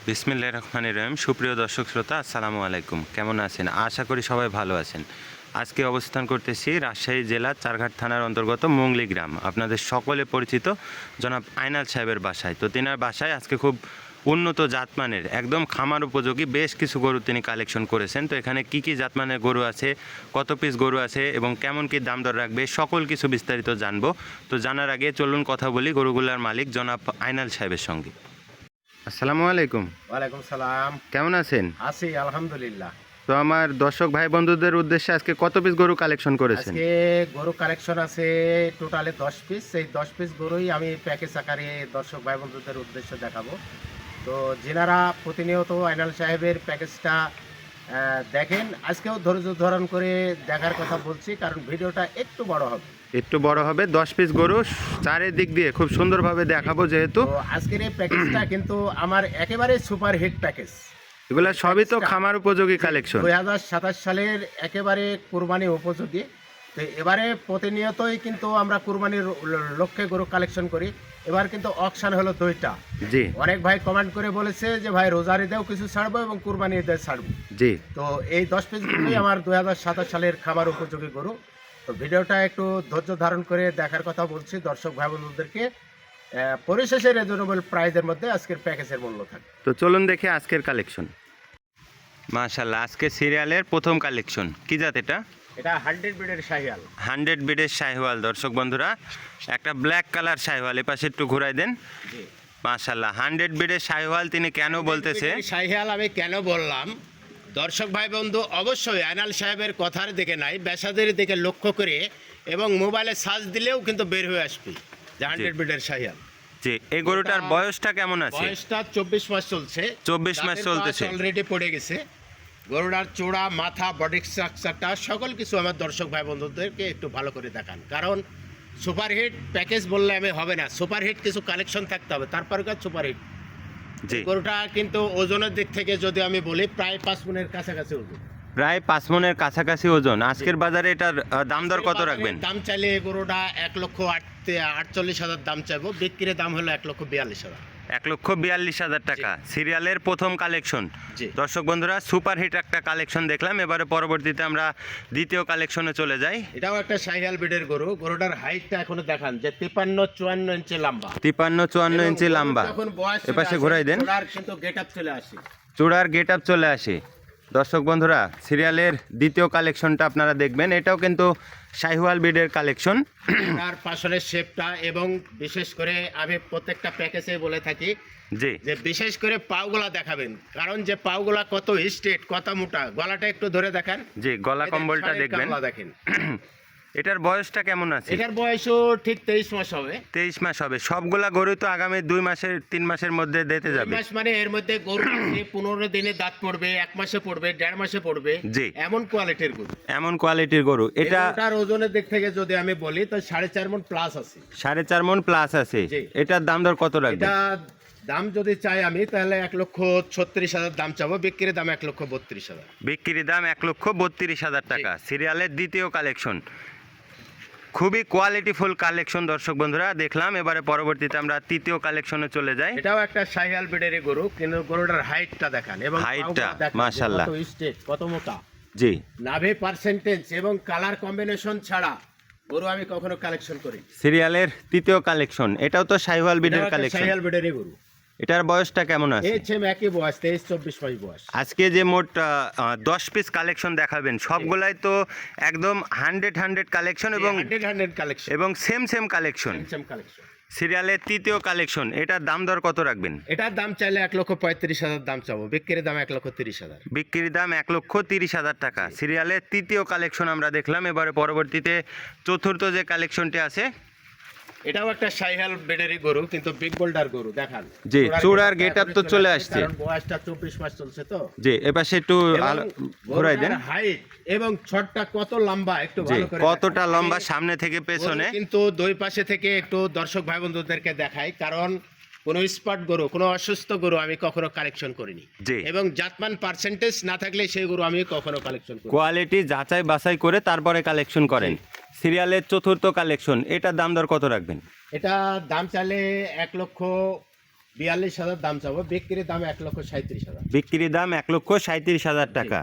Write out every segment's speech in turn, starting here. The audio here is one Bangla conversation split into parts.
বিসমিল্লাহির রহমানির রহিম। সুপ্রিয় দর্শক শ্রোতা, আসসালামু আলাইকুম। কেমন আছেন? আশা করি সবাই ভালো আছেন। আজকে অবস্থান করতেছি রাজশাহী জেলার চারঘাট থানার অন্তর্গত মুংলি গ্রাম, আপনাদের সকলে পরিচিত জনাব আইনাল সাহেবের বাসায়। তো তিনার বাসায় আজকে খুব উন্নত জাতমানের একদম খামার উপযোগী বেশ কিছু গরু তিনি কালেকশন করেছেন। তো এখানে কি কি জাতমানের গরু আছে, কত পিস গরু আছে এবং কেমন কি দাম দর রাখবে, সকল কিছু বিস্তারিত জানবো। তো জানার আগে চলুন কথা বলি গরুগুলার মালিক জনাব আইনাল সাহেবের সঙ্গে। আসসালামু আলাইকুম। ওয়ালাইকুম সালাম। কেমন আছেন? আছি আলহামদুলিল্লাহ। তো আমার দর্শক ভাই বন্ধুদের উদ্দেশ্যে আজকে কত পিস গরু কালেকশন করেছেন? আজকে গরু কালেকশন আছে টোটালে 10 পিস। এই 10 পিস গরুই আমি প্যাকেজ আকারে দর্শক ভাই বন্ধুদের উদ্দেশ্যে দেখাবো। তো যেনারা প্রতিনিয়ত আইনাল সাহেবের প্যাকেজটা দেখেন, আজকেও ধৈর্য ধারণ করে দেখার কথা বলছি, কারণ ভিডিওটা একটু বড় হবে। একটু বড় হবে। 10 পিস গরু চারিদিক দিয়ে খুব সুন্দরভাবে দেখাবো, যেহেতু তো আজকের এই প্যাকেজটা কিন্তু আমার একেবারে সুপার হিট প্যাকেজ। এগুলা সবই তো খামার উপযোগী কালেকশন। 2027 সালের একেবারে কুরবানি উপযোগী। তো এবারে প্রতিনিয়তই কিন্তু আমরা কুরবানির লক্ষ্যে গরু কালেকশন করি। এবার কিন্তু অকশন হলো 2টা। জি অনেক ভাই কমেন্ট করে বলেছে যে ভাই রোজার ঈদেও কিছু ছাড়বো এবং কুরবানি ঈদে ছাড়বো। জি তো এই 10 পিস গরুই আমার 2027 সালের খামার উপযোগী গরু। তো ভিডিওটা একটু ধৈর্য ধারণ করে দেখার কথা বলছি দর্শক ভাই বন্ধুদেরকে। পরিশেষে রিজনেবল প্রাইসের মধ্যে আজকের প্যাকেজের মূল্য থাকে। তো চলুন দেখে আজকের কালেকশন। মাশাআল্লাহ, আজকে সিরিয়ালের প্রথম কালেকশন। কি জাত এটা? এটা 100 বিডের শাহিয়াল। 100 বিডের শাহিওয়াল। দর্শক বন্ধুরা, একটা ব্ল্যাক কালার শাহিওয়াল, এ পাশে একটু ঘুরাই দেন। জি। মাশাআল্লাহ, 100 বিডের শাহিওয়াল তিনি কেন বলতেছে? শাহিয়াল আমি কেন বললাম, দর্শক ভাই বন্ধু অবশ্যই আইনাল সাহেবের কথার দিকে নাই, ব্যাসাদের দিকে লক্ষ্য করে এবং মোবাইলে সার্চ দিলেও কিন্তু বের হয়ে আসবে যে 100 বিডের শাহিয়াল। জি, এই গরুটার বয়সটা কেমন আছে? বয়সটা 24 মাস চলছে। 24 মাস চলতেছে। অলরেডি পড়ে গেছে। গরুটার চূড়া, মাথা, বডি স্ট্রাকচারটা সকল কিছু আমার দর্শক ভাই বন্ধুদেরকে একটু ভালো করে দেখান, কারণ সুপারহিট প্যাকেজ বললে আমি হবে না, সুপারহিট কিছু কালেকশন থাকতে হবে, তারপরে কাজ সুপারহিট। জি, গরুটা কিন্তু ওজনের দিক থেকে যদি আমি বলি প্রায় 5 মণের কাছাকাছি ওজন। প্রায় 5 মণের কাছাকাছি ওজন। আজকের বাজারে এটার দাম দর কত রাখবেন? দাম চাইলে গরুটা 1,48,000 দাম চাইবো, বিক্রির দাম হলো 1,42,000। 1,42,000 টাকা। সিরিয়ালের প্রথম কালেকশন। জি। দর্শক বন্ধুরা, সুপার হিট একটা কালেকশন দেখলাম। এবারে পরবর্তীতে আমরা দ্বিতীয় কালেকশনে চলে যাই। এটাও একটা শাহিয়াল ব্রিডের গরু। গরুটার হাইটটা এখনো দেখান যে 53-54 ইঞ্চি লম্বা। 53-54 ইঞ্চি লম্বা। এপাশে ঘোরাই দেন। কিন্তু গেট আপ চলে আসে। চূড়ার গেট আপ চলে আসে। দর্শক বন্ধুরা, সিরিয়ালের দ্বিতীয় কালেকশনটা আপনারা দেখবেন। এটাও কিন্তু শাহিওয়াল ব্রিডের কালেকশন। তার পাশলের শেপটা এবং বিশেষ করে আমি প্রত্যেকটা প্যাকেজে বলে থাকি জি, যে বিশেষ করে পাওগুলা দেখাবেন, কারণ যে পাওগুলা কত স্ট্রেট, কত মোটা। গলাটা একটু ধরে দেখান। জি, গলা কম্বলটা দেখবেন। দেখেন এটার বয়সটা কেমন আছে? এটার বয়সও ঠিক 23 মাস হবে। 23 মাস হবে। সবগুলা গরু তো আগামী 2 মাসের মধ্যে দিতে যাবে। 2 মাস মানে এর মধ্যে গরু আছে 15 দিনে দাঁত পড়বে, 1 মাসে পড়বে, 1.5 মাসে পড়বে। জি। এমন কোয়ালিটির গরু। এমন কোয়ালিটির গরু। এটার ওজনের দিক থেকে যদি আমি বলি তো 4.5 মণ প্লাস আছে। 4.5 মণ প্লাস আছে। জি। এটার দাম দর কত রাখবেন? এটা দাম যদি চাই আমি তাহলে 1,36,000 দাম চাবো, বিক্রির দাম 1,32,000। বিক্রি দাম 1,32,000 টাকা। সিরিয়ালের দ্বিতীয় কালেকশন। খুবই কোয়ালিটিফুল কালেকশন দর্শক বন্ধুরা দেখলাম। এবারে পরবর্তীতে আমরা তৃতীয় কালেকশনে চলে যাই। এটাও একটা শাহিয়াল ব্রিডের গরু, কিন্তু গরুটার হাইটটা দেখান এবং হাইটটা পাগুলা দেখান যে মাশাআল্লাহ। কত স্ট্রেট, কত মোটা। জি, নাভি পার্সেন্টেজ এবং কালার কম্বিনেশন ছাড়া গরু আমি কখনো কালেকশন করি। সিরিয়ালের তৃতীয় কালেকশন। এটাও তো শাহিওয়াল ব্রিডের কালেকশন। শাহিয়াল ব্রিডের গরু। এটার বয়সটা কেমন আছে? এই সেম একই বয়স, 23-24 মাস বয়স। আজকে যে মোট 10 পিস কালেকশন দেখাবেন সবগুলাই তো একদম 100 কালেকশন এবং 100 কালেকশন এবং সেম কালেকশন। Same collection. সিরিয়ালের তৃতীয় কালেকশন। এটার দাম দর কত রাখবেন? এটার দাম চাইলে 1,35,000 দাম চাবো, বিক্রির দাম 1,30,000। বিক্রির দাম 1,30,000 টাকা। সিরিয়ালের তৃতীয় কালেকশন আমরা দেখলাম। এবারে পরবর্তীতে চতুর্থ যে কালেকশনটি আছে, এটাও একটা শাহিয়াল ব্রিডের গরু, কিন্তু বিগ বোল্ডার গরু দেখান। জি, চূড়ার গেট আপ তো চলে আসছে। কারণ বয়সটা 24 মাস চলছে তো। জি, এপাশে একটু ঘোরাই দেন। হাইট এবং ছটটা কত লম্বা একটু জি, ভালো করে কতটা দেখান। লম্বা সামনে থেকে পেছনে। গরু কিন্তু দুই পাশে থেকে একটু দর্শক ভাই বন্ধুদেরকে দেখাই, কারণ কোনো স্পট গরু, কোনো অসুস্থ গরু আমি কখনো কালেকশন করিনি। জি। এবং জাতমান পার্সেন্টেজ না থাকলে সেই গরু আমি কখনো কালেকশন করি। কোয়ালিটি যাচাই বাছাই করে তারপরে কালেকশন করেন। সিরিয়ালের চতুর্থ কালেকশন। এটার দাম দর কত রাখবেন? এটা দাম চাইলে 42,000 দাম চাবো, বিক্রির দাম 1,37,000। বিক্রির দাম 1,37,000 টাকা।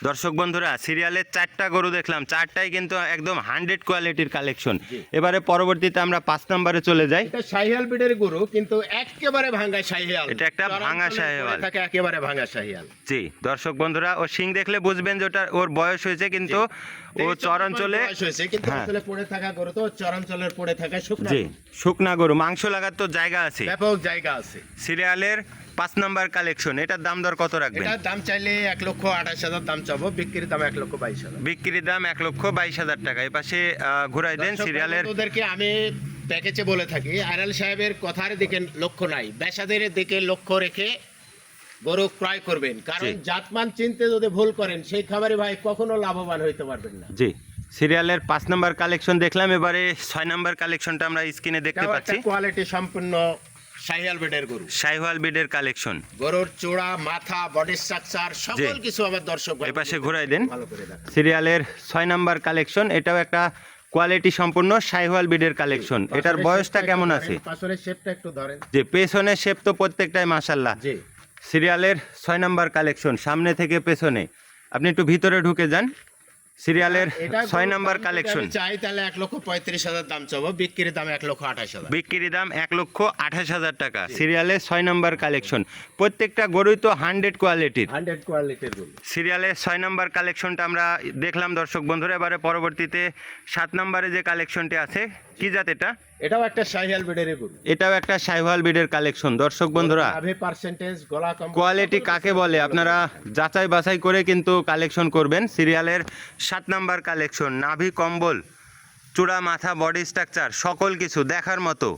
দর্শক বন্ধুরা, সিরিয়ালের 4টা গরু দেখলাম, 4টাই কিন্তু একদম 100 কোয়ালিটির কালেকশন। জি। এবারে পরবর্তীতে আমরা 5 নম্বরে চলে যাই। এটা শাহিয়াল ব্রিডের গরু, কিন্তু একেবারে ভাঙা শাহিয়াল। এটা একটা ভাঙা চরাঞ্চলের শাহিওয়াল। পরে থাকে একেবারে ভাঙা শাহিয়াল। জি দর্শক বন্ধুরা, ও শিং দেখলে বুঝবেন যে ওটা ওর বয়স হয়েছে, কিন্তু ও চরাঞ্চলে বয়স হয়েছে, কিন্তু হ্যাঁ। আসলে পড়ে থাকা গরু তো চরাঞ্চলের পড়ে থাকা শুকনা জি গরু। শুকনা গরু, মাংস লাগার তো জায়গা আছে। ব্যাপক জায়গা আছে। সিরিয়ালের 5 নাম্বার কালেকশন, এটার দাম দর কত রাখবেন? এটার দাম চাইলে 1,28,000 দাম চাবো, বিক্রির দাম 1,22,000। বিক্রির দাম 1,22,000 টাকা। এই পাশে ঘুরাই দেন সিরিয়ালের। ওদেরকে আমি প্যাকেজে বলে থাকি, আয়নাল সাহেবের কথার দিকে লক্ষ্য নাই, বেসাদের দিকে লক্ষ্য রেখে গরু ক্রয় করবেন, কারণ জি। জাতমান চিনতে যদি ভুল করেন সেই খামারি ভাই কখনো লাভবান হইতে পারবেন না। জি সিরিয়ালের 5 নাম্বার কালেকশন দেখলাম, এবারে 6 নাম্বার কালেকশনটা আমরা স্ক্রিনে দেখতে এটাও পাচ্ছি। একটা কোয়ালিটি সম্পূর্ণ শাহিয়াল ব্রিডের গরু। শাইওয়াল বিডের কালেকশন। গরুর চূড়া, মাথা, বডি স্ট্রাকচার সকল জি। কিছু আমার দর্শক ভাই এই পাশে ঘুরাই দেন। ভালো করে দেখেন। সিরিয়ালের 6 নাম্বার কালেকশন, এটাও একটা কোয়ালিটি সম্পূর্ণ শাইওয়াল বিডের কালেকশন। এটার পাশরের বয়সটা শেপটা কেমন একটু আছে? ধরেন, পাশরের শেপটা একটু ধরেন। যে পেছনের শেপ তো প্রত্যেকটাই মাশাআল্লাহ। জি। সিরিয়ালের 6 নাম্বার কালেকশন, সামনে থেকে পেছনে। আপনি একটু ভিতরে ঢুকে যান। সিরিয়ালের এটা 6 নাম্বার দাম যদি কালেকশন, আমি চাই তাহলে 1,35,000 দাম চাবো, বিক্রির দাম 1,28,000। বিক্রি দাম 1,28,000 টাকা। সিরিয়ালে 6 নাম্বার কালেকশন, প্রত্যেকটা গরুই তো 100 কোয়ালিটির। 100 কোয়ালিটির গরু। সিরিয়ালের 6 নাম্বার কালেকশনটা আমরা দেখলাম দর্শক বন্ধুরা। এবারে পরবর্তীতে 7 নাম্বারে যে কালেকশনটি আছে, কি জাত এটা? এটাও একটা শাহিয়াল ব্রিডের গরু। এটাও একটা শাইওয়াল বিডের কালেকশন। দর্শক বন্ধুরা, নাভি পার্সেন্টেজ, গলা কম, কোয়ালিটি কাকে বলে আপনারা যাচাই বাছাই করে কিন্তু কালেকশন করবেন। সিরিয়ালের 7 নাম্বার কালেকশন, নাভি কম্বল, চূড়া, মাথা, বডি স্ট্রাকচার সকল কিছু দেখার মতো।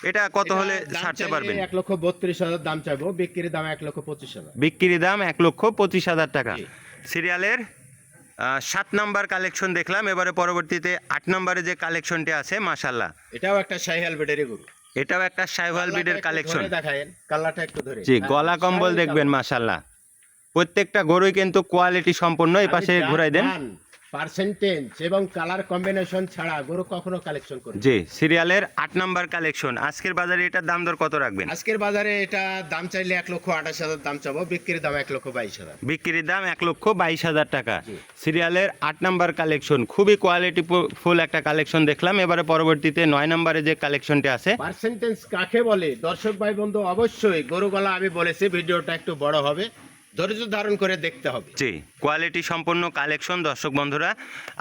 এটা কত হলে ছাড়তে পারবেন? 1,32,000 দাম চাইবো, বিক্রির দাম 1,25,000। বিক্রি দাম 1,25,000 টাকা। জি। সিরিয়ালের 7 নাম্বার কালেকশন দেখলাম, এবারে পরবর্তীতে 8 নাম্বারে যে কালেকশনটি আছে মাশাআল্লাহ, এটাও একটা শাহিয়াল ব্রিডের গরু। এটাও একটা শাইওয়াল বিডের কালেকশন। দেখায়েন কালারটা একটু ধরে। জি গলা কম্বল দেখবেন মাশাআল্লাহ, প্রত্যেকটা গরুই কিন্তু কোয়ালিটি সম্পন্ন। এই পাশে ঘুরাই দেন। পার্সেন্টেজ এবং কালার কম্বিনেশন ছাড়া গরু কখনো কালেকশন করে। জি সিরিয়ালের 8 নাম্বার কালেকশন, আজকের বাজারে এটার দাম দর কত রাখবেন? আজকের বাজারে এটা দাম চাইলে 1,28,000 দাম চাবো, বিক্রির দাম 1,22,000। বিক্রির দাম 1,22,000 টাকা। জি। সিরিয়ালের 8 নাম্বার কালেকশন, খুবই কোয়ালিটি ফুল একটা কালেকশন দেখলাম। এবারে পরবর্তীতে 9 নাম্বারে যে কালেকশনটি আছে, পার্সেন্টেজ কাকে বলে দর্শক ভাই বন্ধু, অবশ্যই গরুগুলা আমি বলেছি ভিডিওটা একটু বড় হবে, ধৈর্য ধারণ করে দেখতে হবে। জি কোয়ালিটি সম্পন্ন কালেকশন। দর্শক বন্ধুরা,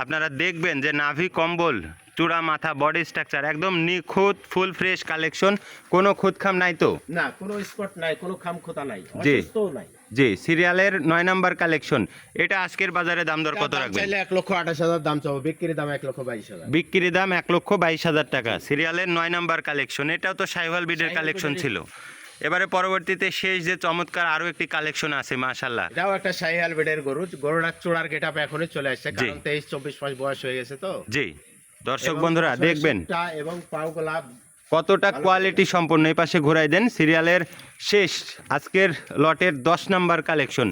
আপনারা দেখবেন যে নাভি কম্বল, চূড়া, মাথা, বডি স্ট্রাকচার একদম নিখুঁত ফুল ফ্রেশ কালেকশন, কোনো খুঁতখাম নাই তো? না, কোনো স্পট নাই, কোনো খামখোতা নাই, জি। অসুস্থও নাই। জি সিরিয়ালের 9 নাম্বার কালেকশন, এটা আজকের বাজারে দাম দর কত দাম রাখবেন? চাইলে 1,28,000 দাম চাবো, বিক্রির দাম 1,22,000। বিক্রি দাম 1,22,000 টাকা। সিরিয়ালের 9 নাম্বার কালেকশন, এটাও তো শাইওয়াল বিডের শাহিওয়াল কালেকশন বিডেরই। ছিল। এবারে পরবর্তীতে শেষ যে চমৎকার আরো একটি কালেকশন আছে মাশাআল্লাহ। এটাও একটা শাহিয়াল ব্রিডের গরু। গরুটার চূড়ার গেটআপ এখনই চলে আসছে, জি। কারণ 23-24 মাস বয়স হয়ে গেছে তো। জি দর্শক এবং বন্ধুরা পাশরের দেখবেন শেপটা এবং পাওগুলা কতটা কোয়ালিটি সম্পন্ন। এই পাশে ঘোরাই দেন। সিরিয়ালের শেষ আজকের লটের 10 নাম্বার কালেকশন,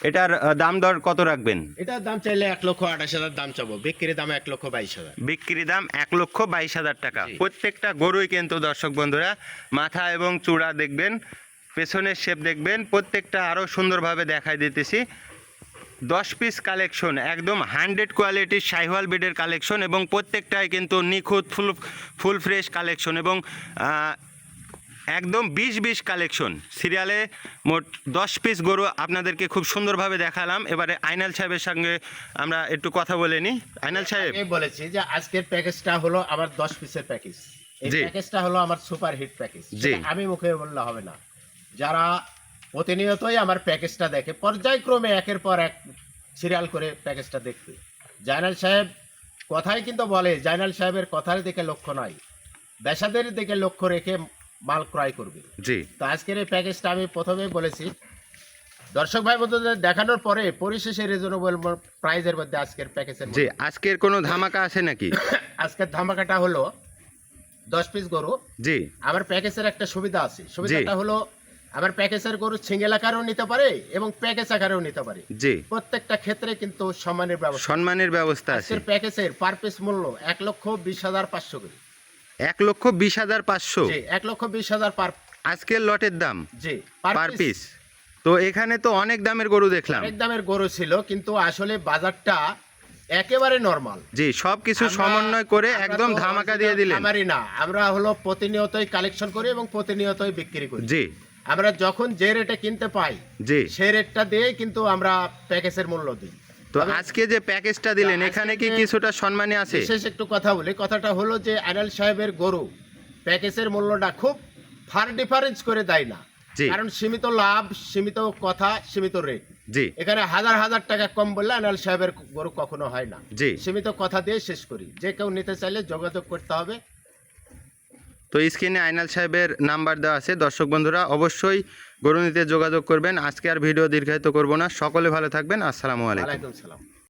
এটার দাম দর কত রাখবেন? এটার দাম চাইলে 1,28,000 দাম চাবো, বিক্রির দাম 1,22,000। বিক্রি দাম 1,22,000 টাকা। জি। প্রত্যেকটা গরুই কিন্তু দর্শক বন্ধুরা, মাথা এবং চূড়া দেখবেন, পেছনের শেপ দেখবেন, প্রত্যেকটা আরও সুন্দরভাবে দেখাই দিতেছি। 10 পিস কালেকশন, একদম 100 কোয়ালিটির শাইওয়াল বিডের কালেকশন, এবং প্রত্যেকটাই কিন্তু নিখুঁত ফুল ফ্রেশ কালেকশন, এবং একদম 20 কালেকশন। সিরিয়ালে মোট 10 পিস গরু আপনাদেরকে খুব সুন্দরভাবে দেখালাম। এবারে আইনাল সাহেবের সঙ্গে আমরা একটু কথা বলে নিই। আইনাল সাহেব, আমি বলেছি যে আজকের প্যাকেজটা হলো আমার 10 পিসের প্যাকেজ। এই জি। প্যাকেজটা হলো আমার সুপার হিট প্যাকেজ। জি। সেটা আমি মুখে বললে হবে না, যারা প্রতিনিয়তই আমার প্যাকেজটা দেখে পর্যায়ক্রমে একের পর এক সিরিয়াল করে প্যাকেজটা দেখবে। জাইনাল সাহেব কথাই কিন্তু বলে, জাইনাল সাহেবের কথার দিকে লক্ষ্য নয়, বেসাদের দিকে লক্ষ্য রেখে মাল ক্রয় করবে। জি তো আজকের এই প্যাকেজটা আমি প্রথমেই বলেছি, দর্শক ভাই বন্ধুদের দেখানোর পরে পরিশেষে রিজনেবল প্রাইজের মধ্যে আজকের প্যাকেজের জি আজকের কোনো ধামাকা আছে নাকি? আজকের ধামাকাটা হলো 10 পিস গরু। জি আমার প্যাকেজের একটা সুবিধা আছে, সুবিধাটা হলো আমার প্যাকেজের গরু সিঙ্গেল আকারেও নিতে পারে এবং প্যাকেজ আকারেও নিতে পারে। জি প্রত্যেকটা ক্ষেত্রে কিন্তু সম্মানের ব্যবস্থা। সম্মানের ব্যবস্থা আছে। আজকের প্যাকেজের পার পিস মূল্য 1,20,500 করে। 1,20,500। জি, 1,20,000 পার আজকের লটের দাম জি পার পিস। তো এখানে তো অনেক দামের গরু দেখলাম। অনেক দামের গরু ছিল, কিন্তু আসলে বাজারটা একেবারে নরমাল। জি, সব কিছু সমন্বয় করে একদম ধামাকা দিয়ে দিলেন। আমারই না, আমরা হলো প্রতিনিয়তই কালেকশন করি এবং প্রতিনিয়তই বিক্রি করি। জি, আমরা যখন যে রেটে কিনতে পাই জি, সেই রেটটা দিয়েই কিন্তু আমরা প্যাকেজের মূল্য দিই। তো আজকে যে প্যাকেজটা দিলেন এখানে কি কিছুটা সম্মানী আছে? বিশেষ একটু কথা বলি, কথাটা হলো যে আইনাল সাহেবের গরু প্যাকেজের মূল্যটা খুব ফার ডিফারেন্স করে দেয় না। জি। কারণ সীমিত লাভ, সীমিত কথা, সীমিত রেট। জি, এখানে হাজার হাজার টাকা কম বললে আইনাল সাহেবের গরু কখনো হয় না। জি। সীমিত কথা দিয়ে শেষ করি। যে কেউ নিতে চাইলে যোগাযোগ করতে হবে। তো স্ক্রিনে আইনাল সাহেবের নাম্বার দেওয়া আছে, দর্শক বন্ধুরা অবশ্যই গরু নিতে যোগাযোগ করবেন। আজকে আর ভিডিও দীর্ঘায়িত করব না, সকলে ভালো থাকবেন। আসসালামু আলাইকুম। ওয়ালাইকুম সালাম।